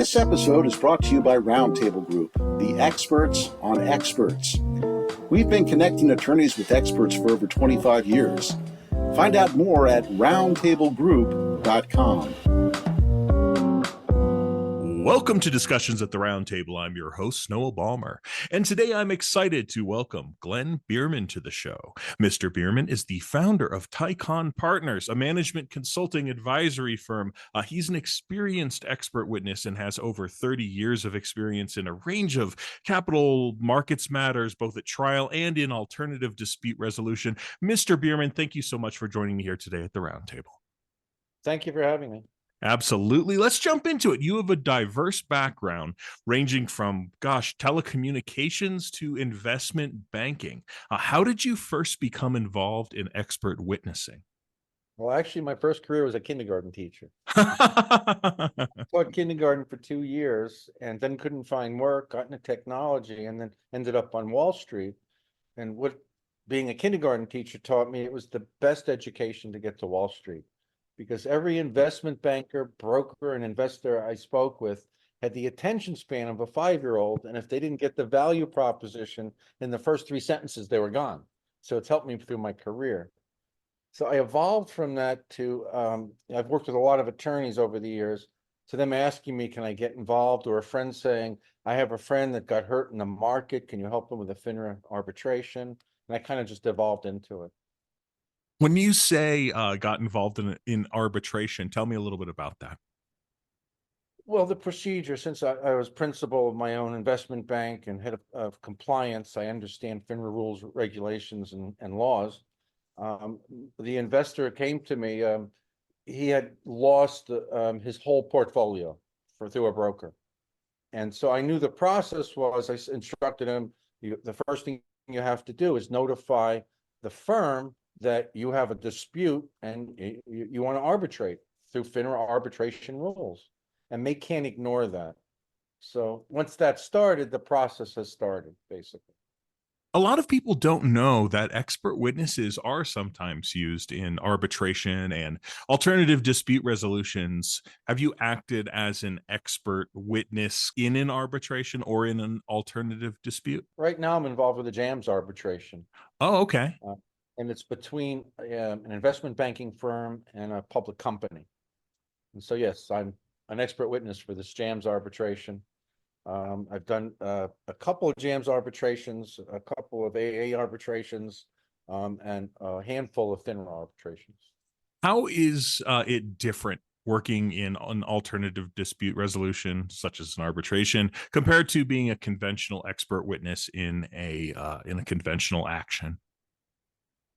This episode is brought to you by Roundtable Group, the experts on experts. We've been connecting attorneys with experts for over 25 years. Find out more at roundtablegroup.com. Welcome to Discussions at the Roundtable. I'm your host, Noah Ballmer, and today I'm excited to welcome Glenn Bierman to the show. Mr. Bierman is the founder of Tycon Partners, a management consulting advisory firm. He's an experienced expert witness and has over 30 years of experience in a range of capital markets matters, both at trial and in alternative dispute resolution. Mr. Bierman, thank you so much for joining me here today at the Roundtable. Thank you for having me. Absolutely. Let's jump into it. You have a diverse background ranging from, telecommunications to investment banking. How did you first become involved in expert witnessing? Well, actually, my first career was a kindergarten teacher. I taught kindergarten for 2 years and then couldn't find work, got into technology, and then ended up on Wall Street. And what being a kindergarten teacher taught me, it was the best education to get to Wall Street. Because every investment banker, broker, and investor I spoke with had the attention span of a 5-year-old, and if they didn't get the value proposition in the first 3 sentences, they were gone. So it's helped me through my career. So I evolved from that to, I've worked with a lot of attorneys over the years, to them asking me, can I get involved? Or a friend saying, I have a friend that got hurt in the market, can you help him with a FINRA arbitration? And I kind of just evolved into it. When you say got involved in arbitration, tell me a little bit about that. Well, the procedure, since I was principal of my own investment bank and head of compliance, I understand FINRA rules, regulations, and laws. The investor came to me, he had lost his whole portfolio through a broker. And so I knew the process was, I instructed him, the first thing you have to do is notify the firm that you have a dispute and you want to arbitrate through FINRA arbitration rules, and they can't ignore that. So once that started, the process has started, basically. A lot of people don't know that expert witnesses are sometimes used in arbitration and alternative dispute resolutions. Have you acted as an expert witness in an arbitration or in an alternative dispute? Right now, I'm involved with the JAMS arbitration. Oh, okay. And it's between an investment banking firm and a public company. And so, yes, I'm an expert witness for this JAMS arbitration. I've done a couple of JAMS arbitrations, a couple of AA arbitrations, and a handful of FINRA arbitrations. How is it different working in an alternative dispute resolution, such as an arbitration, compared to being a conventional expert witness in a conventional action?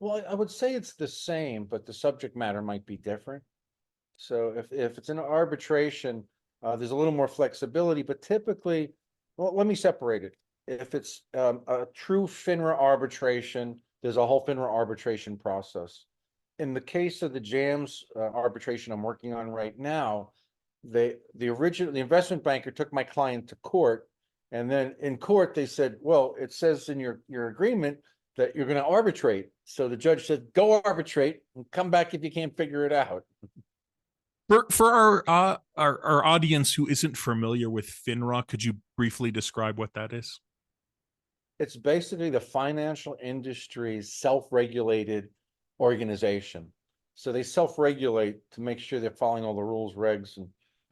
Well, I would say it's the same, but the subject matter might be different. So if it's an arbitration, there's a little more flexibility, but typically, well, let me separate it. If it's a true FINRA arbitration, there's a whole FINRA arbitration process. In the case of the JAMS arbitration I'm working on right now, the investment banker took my client to court, and then in court they said, well, it says in your agreement that you're going to arbitrate. So the judge said, go arbitrate and come back if you can't figure it out. For our audience who isn't familiar with FINRA, could you briefly describe what that is? It's basically the financial industry's self-regulated organization. So they self-regulate to make sure they're following all the rules, regs,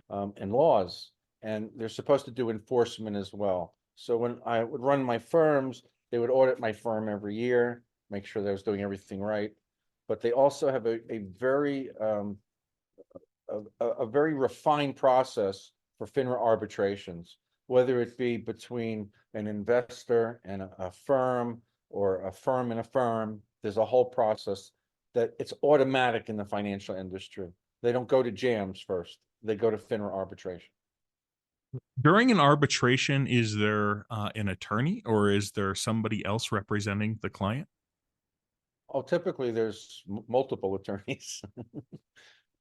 and laws. And they're supposed to do enforcement as well. So when I would run my firms, they would audit my firm every year, make sure that I was doing everything right. But they also have a very refined process for FINRA arbitrations, whether it be between an investor and a firm or a firm and a firm. There's a whole process that it's automatic in the financial industry. They don't go to JAMS first. They go to FINRA arbitration. During an arbitration, is there an attorney or is there somebody else representing the client? Oh, typically there's multiple attorneys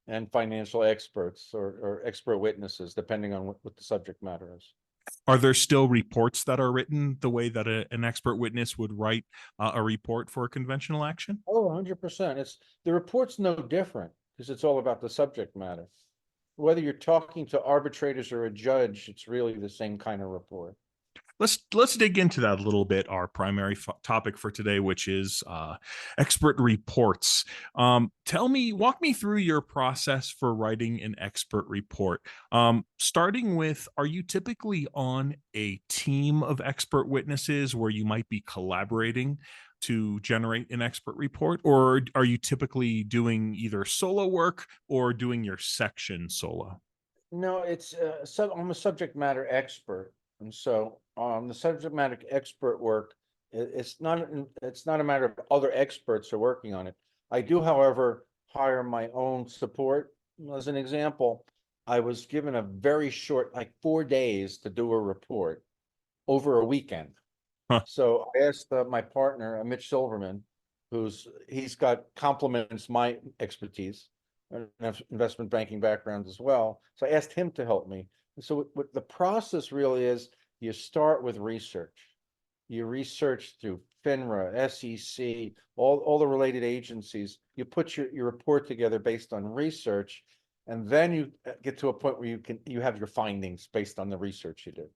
and financial experts or expert witnesses, depending on what the subject matter is. Are there still reports that are written the way that an expert witness would write a report for a conventional action? Oh, 100%. The report's no different because it's all about the subject matter. whether you're talking to arbitrators or a judge, it's really the same kind of report. Let's dig into that a little bit. Our primary topic for today, which is expert reports. Walk me through your process for writing an expert report. Starting with, are you typically on a team of expert witnesses where you might be collaborating to generate an expert report, or are you typically doing either solo work or doing your section solo? No, I'm a subject matter expert, and so the subject matter expert work, it's not a matter of other experts are working on it. I do, however, hire my own support. As an example, I was given a very short, like 4 days, to do a report over a weekend. Huh. So I asked my partner, Mitch Silverman, he's got complements my expertise and investment banking background as well. So I asked him to help me. And so what the process really is, you start with research. You research through FINRA, SEC, all the related agencies. You put your report together based on research, and then you get to a point where you have your findings based on the research you did.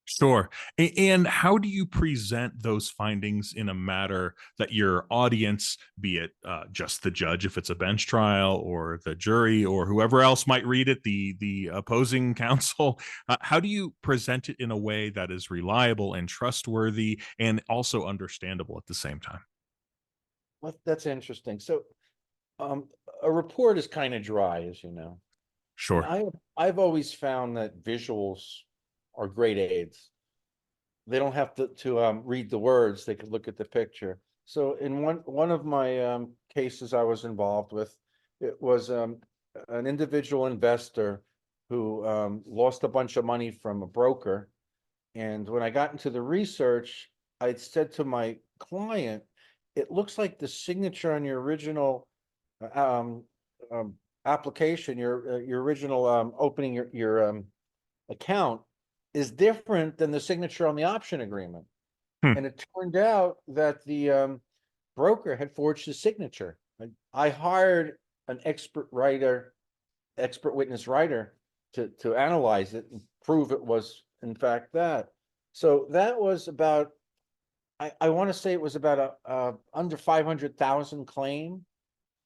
Sure. And how do you present those findings in a matter that your audience, be it just the judge if it's a bench trial, or the jury, or whoever else might read it, the opposing counsel, how do you present it in a way that is reliable and trustworthy and also understandable at the same time? Well, that's interesting. So um, a report is kind of dry, as you know. And Sure. I've always found that visuals are great aids. They don't have to read the words; they could look at the picture. So in one of my cases I was involved with, it was an individual investor who lost a bunch of money from a broker. And when I got into the research, I said to my client, "It looks like the signature on your original um, application, your original opening your account is different than the signature on the option agreement." Hmm. And it turned out that the broker had forged his signature. I hired an expert witness writer to analyze it and prove it was in fact that. So that was about, I want to say it was about a under 500,000 claim.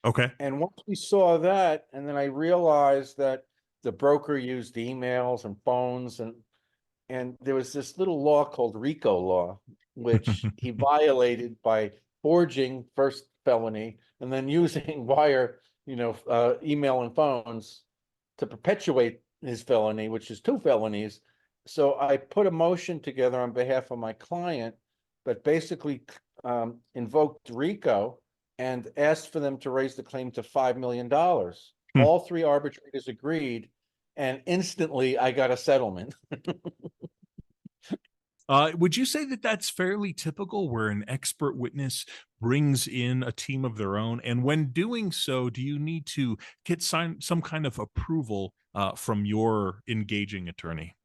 Okay. And once we saw that, and then I realized that the broker used emails and phones, and there was this little law called RICO law, which he violated by forging, first felony, and then using wire, email and phones to perpetuate his felony, which is two felonies. So I put a motion together on behalf of my client that basically invoked RICO and asked for them to raise the claim to $5 million. Hmm. All three arbitrators agreed, and instantly I got a settlement. Would you say that that's fairly typical, where an expert witness brings in a team of their own? And when doing so, do you need to get some kind of approval from your engaging attorney?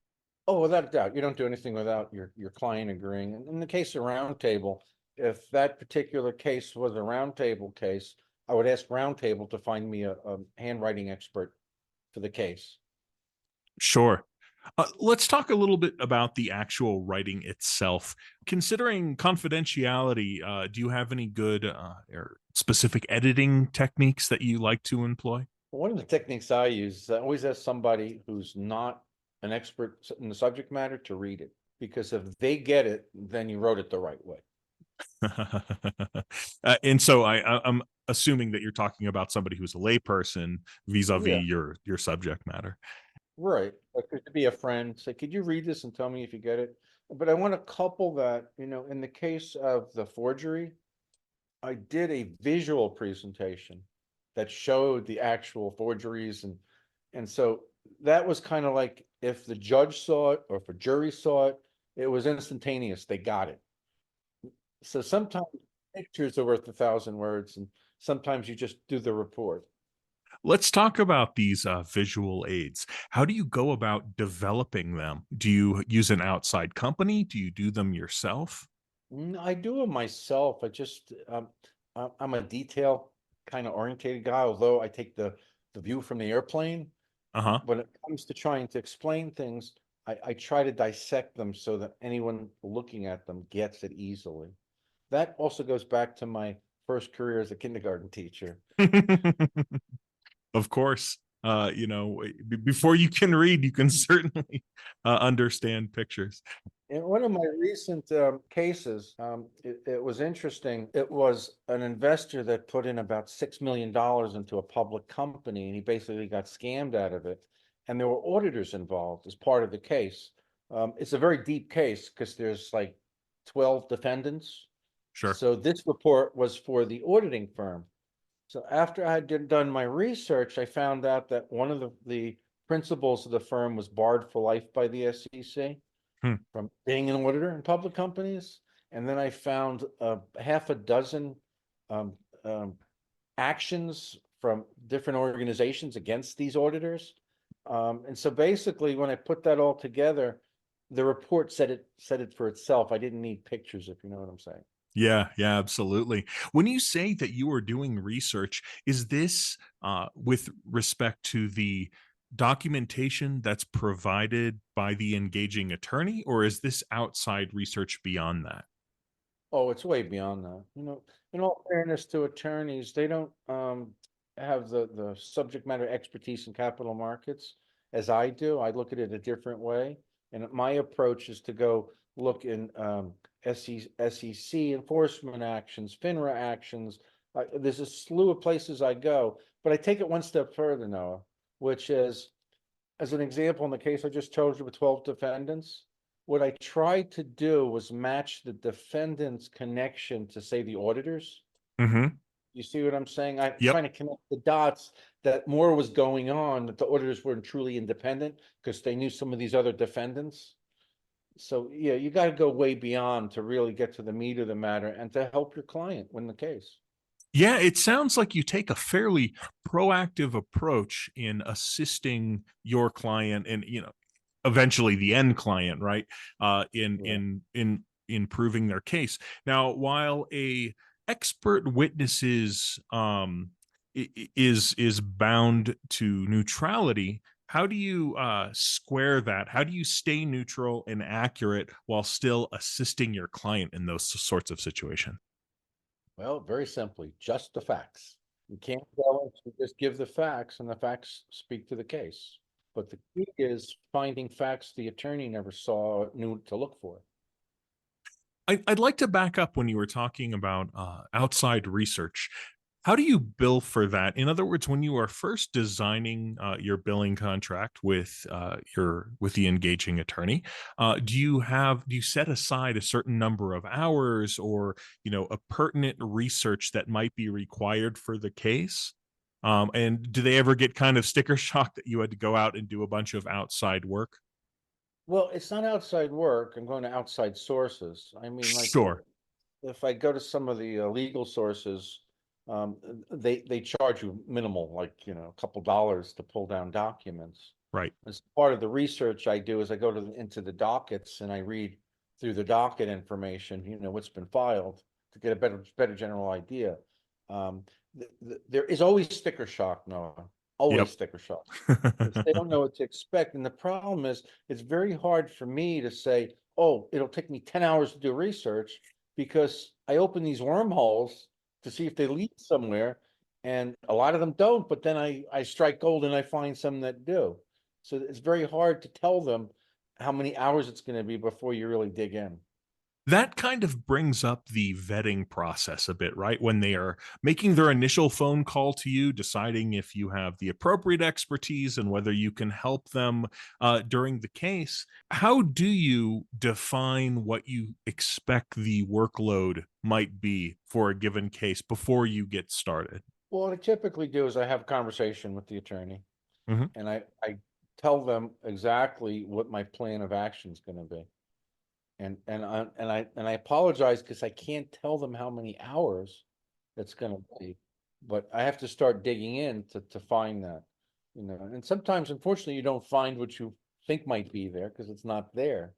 Oh, without a doubt, you don't do anything without your client agreeing. And in the case of Roundtable, if that particular case was a Roundtable case, I would ask Roundtable to find me a handwriting expert for the case. Sure. Let's talk a little bit about the actual writing itself. Considering confidentiality, do you have any good or specific editing techniques that you like to employ? One of the techniques I use is I always ask somebody who's not an expert in the subject matter to read it, because if they get it, then you wrote it the right way. And so I'm assuming that you're talking about somebody who's a layperson Yeah, vis-a-vis your subject matter. right. Like, it could be a friend, say, could you read this and tell me if you get it? But I want to couple that, in the case of the forgery, I did a visual presentation that showed the actual forgeries, and so that was kind of like, if the judge saw it or if a jury saw it, it was instantaneous. They got it. So sometimes pictures are worth 1,000 words, and sometimes you just do the report. Let's talk about these visual aids. How do you go about developing them? Do you use an outside company? Do you do them yourself? I do it myself. I'm a detail kind of orientated guy, although I take the view from the airplane. Uh-huh. When it comes to trying to explain things, I try to dissect them so that anyone looking at them gets it easily. That also goes back to my first career as a kindergarten teacher. Of course. Before you can read, you can certainly understand pictures. In one of my recent cases, it was interesting. It was an investor that put in about $6 million into a public company, and he basically got scammed out of it. And there were auditors involved as part of the case. It's a very deep case because there's like 12 defendants. Sure. So this report was for the auditing firm. So after I had done my research, I found out that one of the principals of the firm was barred for life by the SEC Hmm. from being an auditor in public companies. And then I found half a dozen um, um, actions from different organizations against these auditors. And so basically, when I put that all together, the report said it for itself. I didn't need pictures, if you know what I'm saying. Yeah, yeah, absolutely. When you say that you are doing research, is this with respect to the documentation that's provided by the engaging attorney, or is this outside research beyond that? Oh, it's way beyond that. In all fairness to attorneys, they don't have the subject matter expertise in capital markets as I do. I look at it a different way. And my approach is to go look in SEC enforcement actions, FINRA actions. There's a slew of places I go, but I take it one step further, Noah, which is, as an example, in the case I just told you with 12 defendants, what I tried to do was match the defendant's connection to, say, the auditors. Mm-hmm. You see what I'm saying? I'm Yep. trying to connect the dots that more was going on, that the auditors weren't truly independent because they knew some of these other defendants. So yeah, you got to go way beyond to really get to the meat of the matter and to help your client win the case. Yeah, it sounds like you take a fairly proactive approach in assisting your client and, eventually the end client, right? In Right. in proving their case. Now, while a expert witnesses is bound to neutrality, how do you square that? How do you stay neutral and accurate while still assisting your client in those sorts of situations? Well, very simply, just the facts. You can't go into just give the facts and the facts speak to the case. But the key is finding facts the attorney never saw, knew to look for. I'd like to back up when you were talking about outside research. How do you bill for that? In other words, when you are first designing your billing contract with your with the engaging attorney, do you set aside a certain number of hours or a pertinent research that might be required for the case? And do they ever get kind of sticker shock that you had to go out and do a bunch of outside work? Well, it's not outside work. I'm going to outside sources. I mean, like Sure. if I go to some of the legal sources, um, they charge you minimal, like a couple dollars to pull down documents. Right. As part of the research I do is I go into the dockets and I read through the docket information, what's been filed to get a better general idea. Um, there is always sticker shock, Noah. Always Yep. sticker shock. They don't know what to expect. And the problem is, it's very hard for me to say, oh, it'll take me 10 hours to do research because I open these wormholes to see if they lead somewhere. And a lot of them don't, but then I strike gold and I find some that do. So it's very hard to tell them how many hours it's going to be before you really dig in. That kind of brings up the vetting process a bit, right? When they are making their initial phone call to you, deciding if you have the appropriate expertise and whether you can help them during the case. How do you define what you expect the workload might be for a given case before you get started? Well, what I typically do is I have a conversation with the attorney Mhm. and I tell them exactly what my plan of action is going to be. And I apologize because I can't tell them how many hours it's gonna be, but I have to start digging in to find that, and sometimes unfortunately you don't find what you think might be there because it's not there.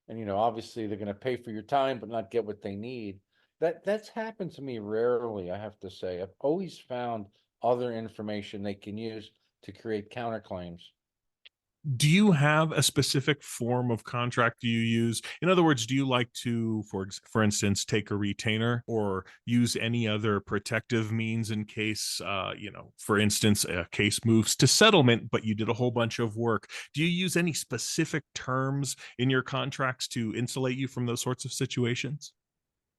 And obviously they're gonna pay for your time but not get what they need. That's happened to me rarely, I have to say. I've always found other information they can use to create counterclaims. Do you have a specific form of contract you use? In other words, do you like to, for instance, take a retainer or use any other protective means in case, for instance, a case moves to settlement, but you did a whole bunch of work? Do you use any specific terms in your contracts to insulate you from those sorts of situations?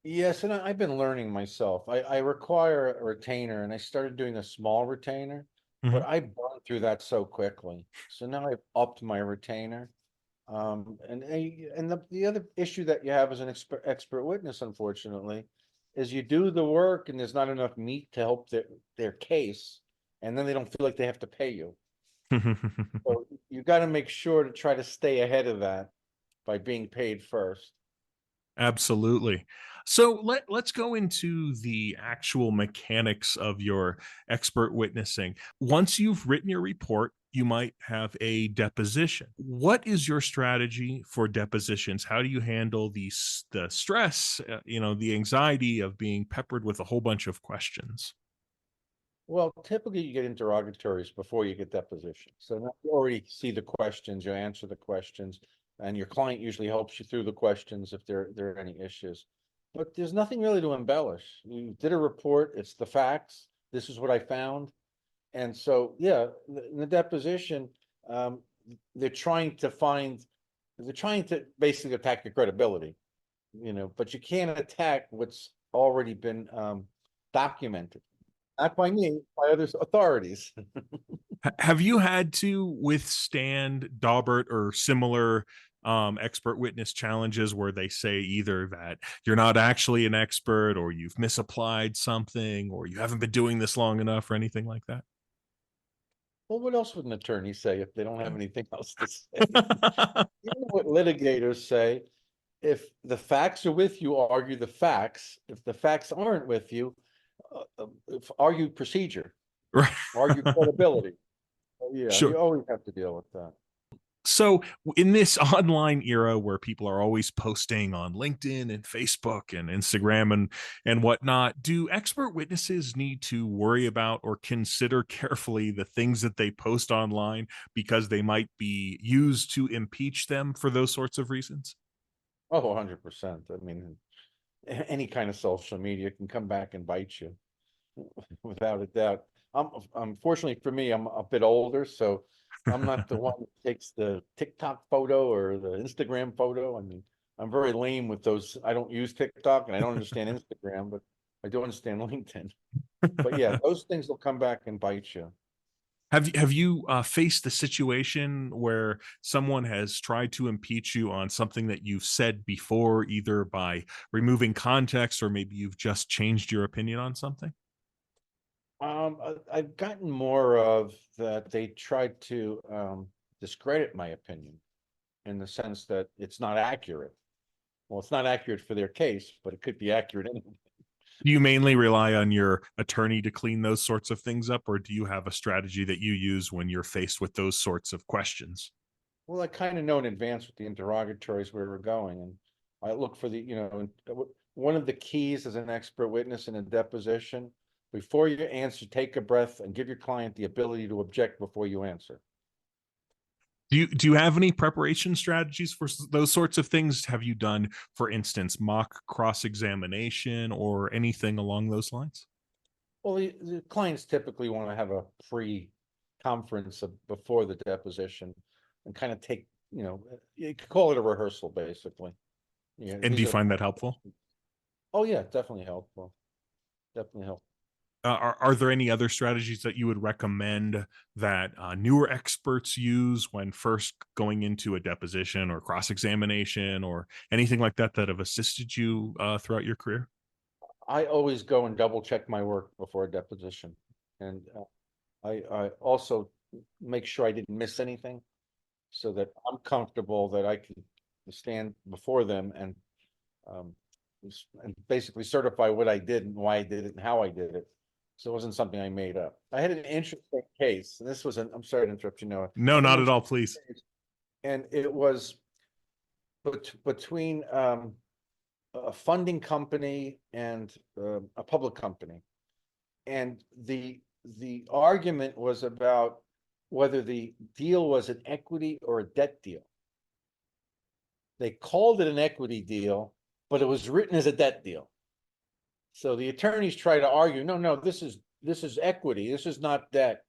Yes, and I've been learning myself. I require a retainer, and I started doing a small retainer, but Mhm. I burned through that so quickly. So now I've upped my retainer. And the other issue that you have as an expert witness, unfortunately, is you do the work and there's not enough meat to help their case, and then they don't feel like they have to pay you. So you got to make sure to try to stay ahead of that by being paid first. Absolutely. So let's go into the actual mechanics of your expert witnessing. Once you've written your report, you might have a deposition. What is your strategy for depositions? How do you handle the stress, the anxiety of being peppered with a whole bunch of questions? Well, typically you get interrogatories before you get depositions. So now you already see the questions, you answer the questions, and your client usually helps you through the questions if there are any issues. But there's nothing really to embellish. You did a report, it's the facts. This is what I found. And so, yeah, in the deposition, um, they're trying to find, they're trying to basically attack your credibility, but you can't attack what's already been documented. Not by me, by other authorities. Have you had to withstand Daubert or similar expert witness challenges where they say either that you're not actually an expert or you've misapplied something or you haven't been doing this long enough or anything like that? Well, what else would an attorney say if they don't have anything else to say? You know what litigators say, if the facts are with you, argue the facts. If the facts aren't with you, argue procedure, Right. argue credibility. Yeah, Sure. you always have to deal with that. So, in this online era where people are always posting on LinkedIn and Facebook and Instagram and whatnot, do expert witnesses need to worry about or consider carefully the things that they post online because they might be used to impeach them for those sorts of reasons? Oh, 100%. I mean, any kind of social media can come back and bite you, without a doubt. Unfortunately for me, I'm a bit older, so I'm not the one that takes the TikTok photo or the Instagram photo. I mean, I'm very lame with those. I don't use TikTok and I don't understand Instagram, but I do understand LinkedIn. But yeah, those things will come back and bite you. Have you faced the situation where someone has tried to impeach you on something that you've said before, either by removing context or maybe you've just changed your opinion on something? I've gotten more of that they tried to discredit my opinion in the sense that it's not accurate. Well, it's not accurate for their case, but it could be accurate anyway. Do you mainly rely on your attorney to clean those sorts of things up, or do you have a strategy that you use when you're faced with those sorts of questions? Well, I kind of know in advance with the interrogatories where we're going, and I look for one of the keys as an expert witness in a deposition, before you answer, take a breath and give your client the ability to object before you answer. Do you have any preparation strategies for those sorts of things? Have you done, for instance, mock cross examination or anything along those lines? Well, the clients typically want to have a pre-conference before the deposition and kind of take, you could call it a rehearsal, basically. Yeah, And do these you are the find that helpful? Oh yeah, definitely helpful. Definitely helpful. Are there any other strategies that you would recommend that newer experts use when first going into a deposition or cross examination or anything like that that have assisted you throughout your career? I always go and double check my work before a deposition. And I also make sure I didn't miss anything so that I'm comfortable that I can stand before them um, and basically certify what I did and why I did it and how I did it. So it wasn't something I made up. I had an interesting case, and this was I'm sorry to interrupt you, Noah. No, I had an not at all, interesting please. case, and it was between a funding company and a public company. And the argument was about whether the deal was an equity or a debt deal. They called it an equity deal, but it was written as a debt deal. So the attorneys try to argue, no, this is equity, this is not debt.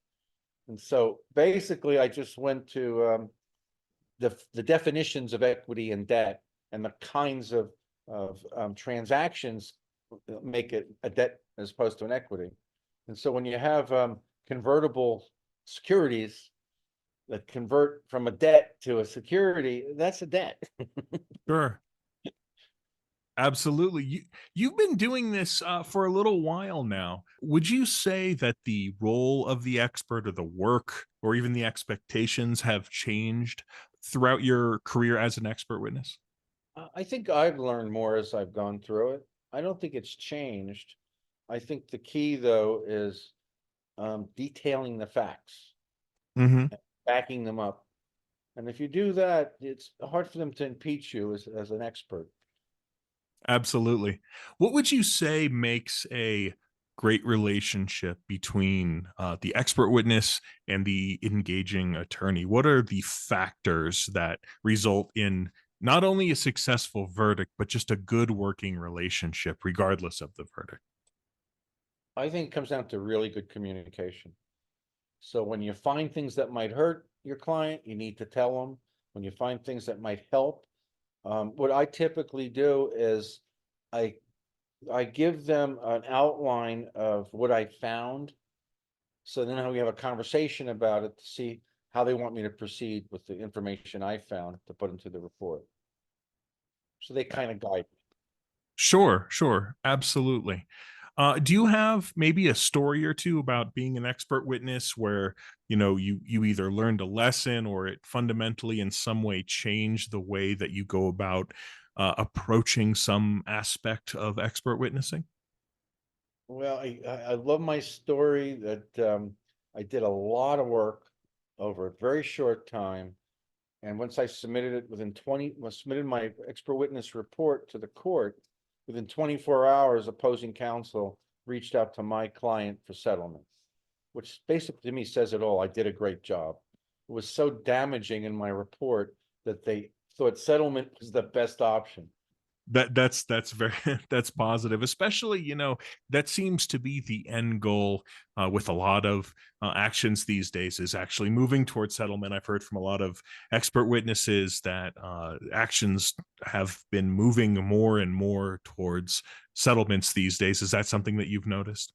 And so basically, I just went to the definitions of equity and debt and the kinds of transactions make it a debt as opposed to an equity. And so when you have convertible securities that convert from a debt to a security, that's a debt. Sure. Absolutely. You've been doing this for a little while now. Would you say that the role of the expert or the work or even the expectations have changed throughout your career as an expert witness? I think I've learned more as I've gone through it. I don't think it's changed. I think the key, though, is detailing the facts, Mm-hmm. backing them up. And if you do that, it's hard for them to impeach you as an expert. Absolutely. What would you say makes a great relationship between the expert witness and the engaging attorney? What are the factors that result in not only a successful verdict, but just a good working relationship, regardless of the verdict? I think it comes down to really good communication. So when you find things that might hurt your client, you need to tell them. When you find things that might help, what I typically do is I I give them an outline of what I found. So then we have a conversation about it to see how they want me to proceed with the information I found to put into the report. So they kind of guide me. Sure, sure, absolutely. Do you have maybe a story or two about being an expert witness where you either learned a lesson or it fundamentally in some way changed the way that you go about approaching some aspect of expert witnessing? Well, I love my story that I did a lot of work over a very short time. And once I submitted it submitted my expert witness report to the court, within 24 hours, opposing counsel reached out to my client for settlement, which basically to me says it all. I did a great job. It was so damaging in my report that they thought settlement was the best option. That's very that's positive, especially that seems to be the end goal with a lot of actions these days, is actually moving towards settlement. I've heard from a lot of expert witnesses that actions have been moving more and more towards settlements these days. Is that something that you've noticed?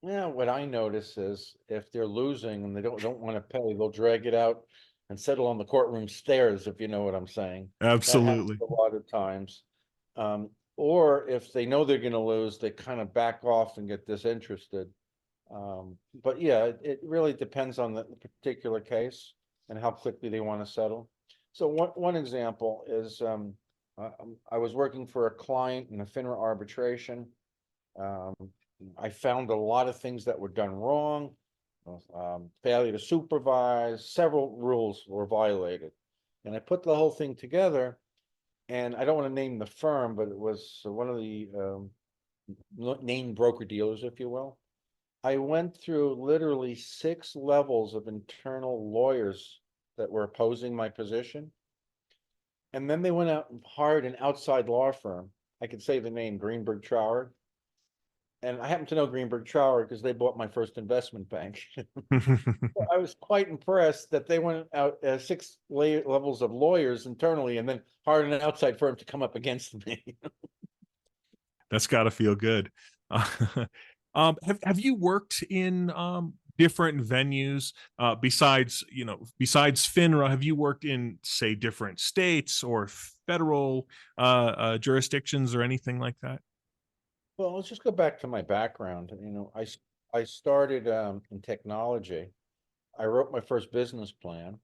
Yeah, what I notice is if they're losing and they don't want to pay, they'll drag it out and settle on the courtroom stairs, if you know what I'm saying. That happens Absolutely. a lot of times. Or if they know they're going to lose, they kind of back off and get disinterested. But yeah, it really depends on the particular case and how quickly they want to settle. So one example is I was working for a client in a FINRA arbitration. Um, I found a lot of things that were done wrong, failure to supervise, several rules were violated. And I put the whole thing together, and I don't want to name the firm, but it was one of the named broker dealers, if you will. I went through literally 6 levels of internal lawyers that were opposing my position. And then they went out and hired an outside law firm. I could say the name, Greenberg Trauer. And I happen to know Greenberg Trauer because they bought my first investment bank. I was quite impressed that they went out 6 levels of lawyers internally and then hired an outside firm to come up against me. That's got to feel good. Have you worked in different venues besides FINRA? Have you worked in, say, different states or federal jurisdictions or anything like that? Well, let's just go back to my background. I started in technology. I wrote my first business plan,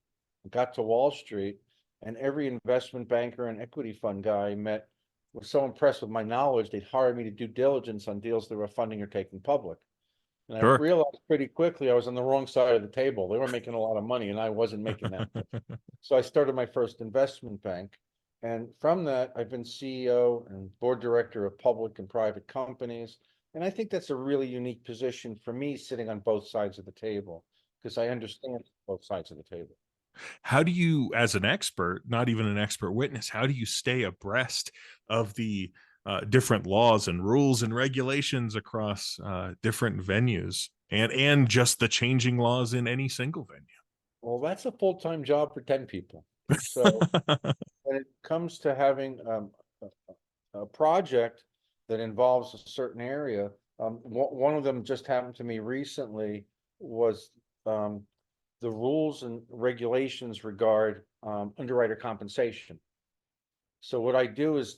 got to Wall Street, and every investment banker and equity fund guy I met was so impressed with my knowledge, they'd hire me to do diligence on deals they were funding or taking public. And I Sure. realized pretty quickly I was on the wrong side of the table. They were making a lot of money, and I wasn't making that much. So I started my first investment bank. And from that, I've been CEO and board director of public and private companies. And I think that's a really unique position for me, sitting on both sides of the table, because I understand both sides of the table. How do you, as an expert, not even an expert witness, how do you stay abreast of the different laws and rules and regulations across different venues and just the changing laws in any single venue? Well, that's a full-time job for 10 people. So when it comes to having a project that involves a certain area, one of them just happened to me recently was the rules and regulations regard underwriter compensation. So what I do is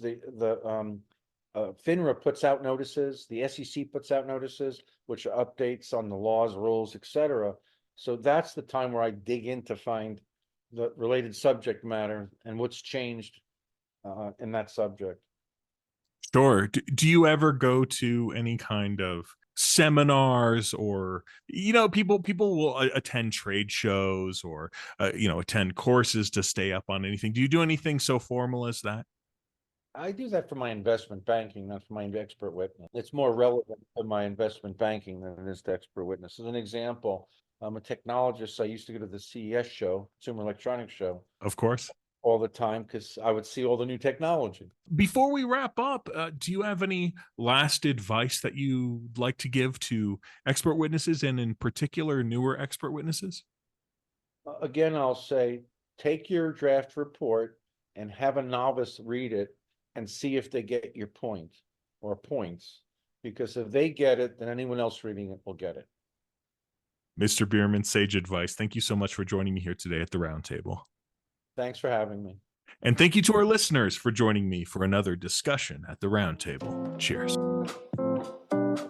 FINRA puts out notices, the SEC puts out notices, which are updates on the laws, rules, etc. So that's the time where I dig in to find the related subject matter and what's changed in that subject. Sure. Do you ever go to any kind of seminars, or people will attend trade shows, or attend courses to stay up on anything? Do you do anything so formal as that? I do that for my investment banking, not for my expert witness. It's more relevant to my investment banking than it is to expert witness. As an example, I'm a technologist. I used to go to the CES show, Consumer Electronics Show, Of course. all the time because I would see all the new technology. Before we wrap up, do you have any last advice that you'd like to give to expert witnesses, and in particular newer expert witnesses? Again, I'll say, take your draft report and have a novice read it and see if they get your point or points. Because if they get it, then anyone else reading it will get it. Mr. Bierman, sage advice. Thank you so much for joining me here today at the Roundtable. Thanks for having me. And thank you to our listeners for joining me for another discussion at the Roundtable. Cheers.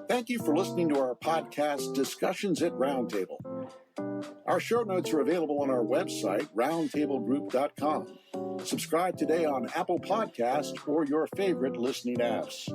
Thank you for listening to our podcast, Discussions at Roundtable. Our show notes are available on our website, roundtablegroup.com. Subscribe today on Apple Podcasts or your favorite listening apps.